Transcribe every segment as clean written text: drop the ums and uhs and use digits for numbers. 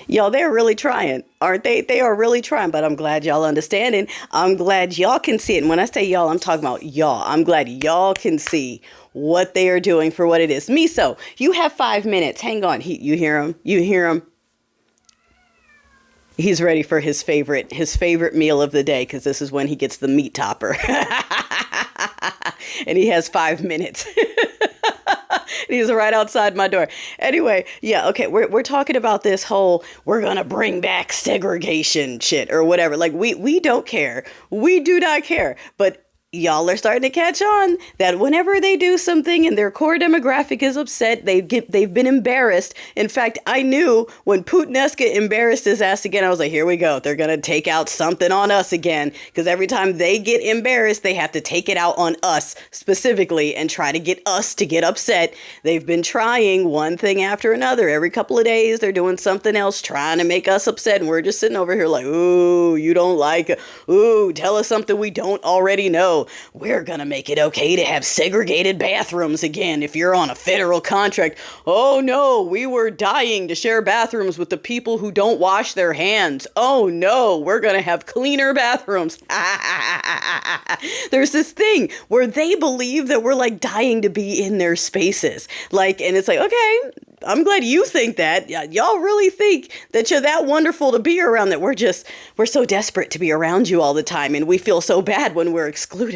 Y'all, they're really trying, aren't they? They are really trying, but I'm glad y'all understand it. I'm glad y'all can see it. And when I say y'all, I'm talking about y'all. I'm glad y'all can see what they are doing for what it is. Miso, you have 5 minutes. Hang on. You hear him? You hear him? He's ready for his favorite meal of the day because this is when he gets the meat topper. And he has 5 minutes. He's right outside my door. Anyway, yeah, okay, we're talking about this whole we're gonna bring back segregation shit or whatever. Like we don't care. We do not care. But y'all are starting to catch on that whenever they do something and their core demographic is upset, they've been embarrassed. In fact, I knew when Putineska embarrassed his ass again, I was like, here we go. They're gonna take out something on us again. Because every time they get embarrassed, they have to take it out on us specifically and try to get us to get upset. They've been trying one thing after another. Every couple of days, they're doing something else, trying to make us upset. And we're just sitting over here like, ooh, you don't like it. Ooh, tell us something we don't already know. We're gonna make it okay to have segregated bathrooms again if you're on a federal contract. Oh no, we were dying to share bathrooms with the people who don't wash their hands. Oh no, we're gonna have cleaner bathrooms. There's this thing where they believe that we're like dying to be in their spaces. Like, and it's like, okay, I'm glad you think that. Y'all really think that you're that wonderful to be around, that we're so desperate to be around you all the time, and we feel so bad when we're excluded.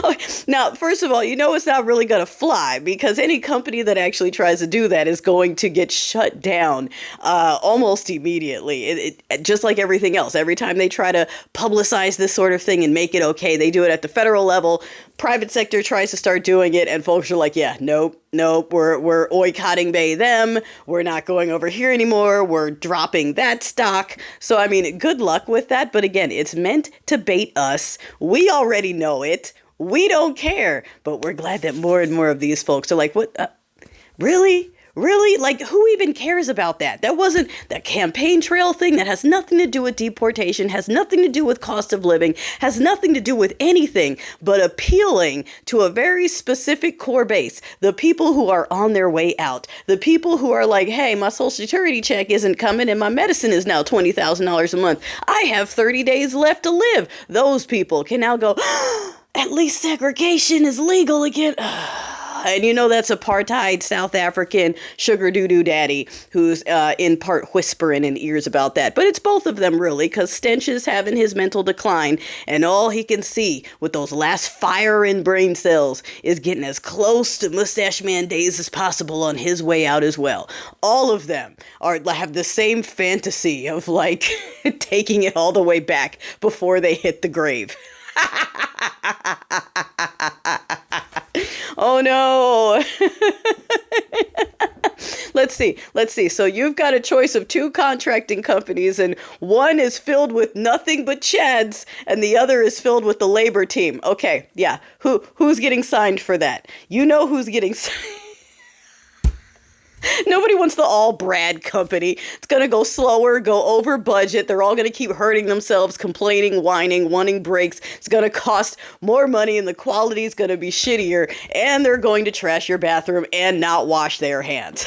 Okay. Now, first of all, it's not really going to fly because any company that actually tries to do that is going to get shut down almost immediately. Just like everything else. Every time they try to publicize this sort of thing and make it okay, they do it at the federal level. Private sector tries to start doing it, and folks are like, yeah, nope, we're boycotting them. We're not going over here anymore. We're dropping that stock. So, I mean, good luck with that. But again, it's meant to bait us. We already know it. We don't care, but we're glad that more and more of these folks are like, what? Really? Really? Like, who even cares about that? That wasn't that campaign trail thing. That has nothing to do with deportation, has nothing to do with cost of living, has nothing to do with anything but appealing to a very specific core base. The people who are on their way out. The people who are like, hey, my social security check isn't coming and my medicine is now $20,000 a month. I have 30 days left to live. Those people can now go, at least segregation is legal again. And that's apartheid South African sugar doo-doo daddy who's in part whispering in ears about that. But it's both of them, really, because Stench is having his mental decline, and all he can see with those last firing brain cells is getting as close to Mustache Man days as possible on his way out as well. All of them have the same fantasy of, like, taking it all the way back before they hit the grave. Oh no. Let's see. So you've got a choice of two contracting companies, and one is filled with nothing but chads and the other is filled with the labor team. Okay, yeah. Who's getting signed for that? You know who's getting signed. Nobody wants the all Brad company. It's going to go slower, go over budget. They're all going to keep hurting themselves, complaining, whining, wanting breaks. It's going to cost more money and the quality is going to be shittier. And they're going to trash your bathroom and not wash their hands.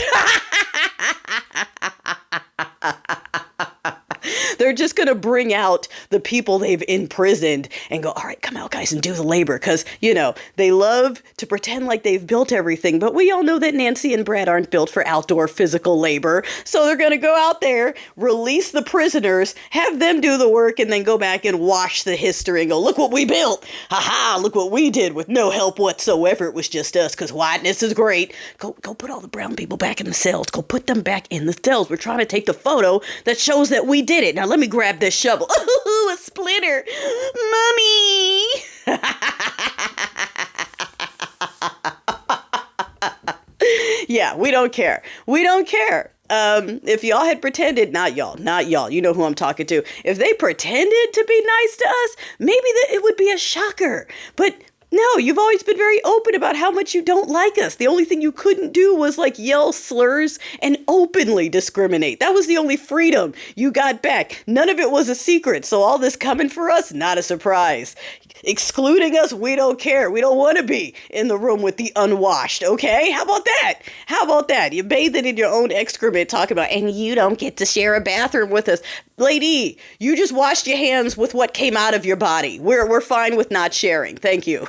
They're just going to bring out the people they've imprisoned and go, all right, come out, guys, and do the labor. Because, they love to pretend like they've built everything. But we all know that Nancy and Brad aren't built for outdoor physical labor. So they're going to go out there, release the prisoners, have them do the work, and then go back and wash the history and go, look what we built. Ha-ha, look what we did with no help whatsoever. It was just us because whiteness is great. Go put all the brown people back in the cells. Go put them back in the cells. We're trying to take the photo that shows that we did it. Now let me grab this shovel. Ooh, a splinter. Mommy. Yeah, we don't care. We don't care. If y'all had pretended, not y'all, you know who I'm talking to. If they pretended to be nice to us, maybe it would be a shocker. But no, you've always been very open about how much you don't like us. The only thing you couldn't do was like yell slurs and openly discriminate. That was the only freedom you got back. None of it was a secret. So all this coming for us, not a surprise. Excluding us, we don't care. We don't want to be in the room with the unwashed, okay? How about that? How about that? You bathe it in your own excrement, talking about, and you don't get to share a bathroom with us. Lady, you just washed your hands with what came out of your body. We're fine with not sharing. Thank you.